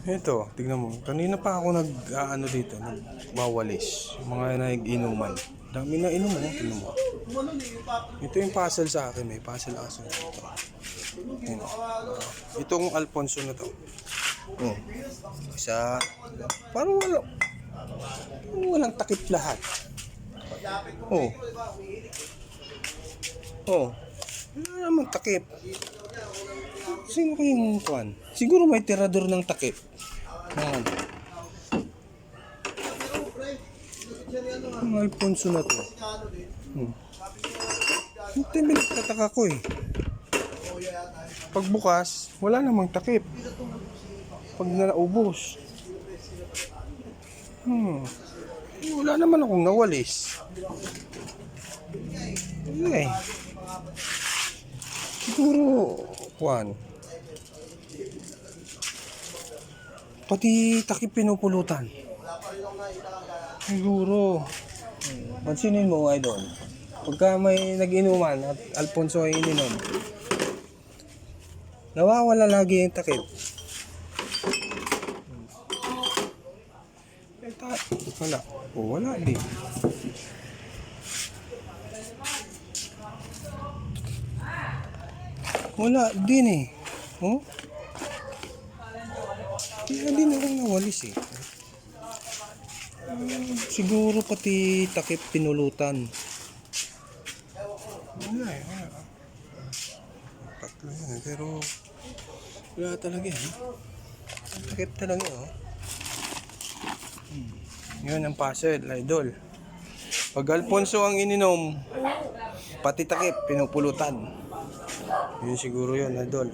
Ito, tignan mo. Kanina pa ako nag-ano dito, nagwawalis. Yung mga nag-inuman. Dami na inom mo, tignan mo. Ito yung puzzle sa akin, may puzzle aso. Ito. Yan. Itong Alfonso na to. Oh. Isa. Parang walang takip lahat. Oh. Oh. Wala naman takip. Sino kayong kuwan? Siguro may tirador ng takip. Yan. Ang Alfonso na to. Ito yung pinagtataka ko eh. Pagbukas, wala namang takip. Pag naubos. Wala naman akong nawalis. Eh. Siguro, kuwan. Pati takip pinupulutan. Siguro. Pansinin mo, idol. Pagka may nag-inuman at Alfonso ay ininom, nawawala lagi yung takip. Wala. Wala din. Wala din eh. Oh? Kaya din akong nawalis eh. Siguro pati takip pinulutan. Wala eh. Wala. Tatlo yan eh. Pero wala talaga eh. Takip talaga oh. Yun ang puzzle, idol. Pag Alfonso ang ininom, pati takip pinupulutan. Yun siguro yun, idol.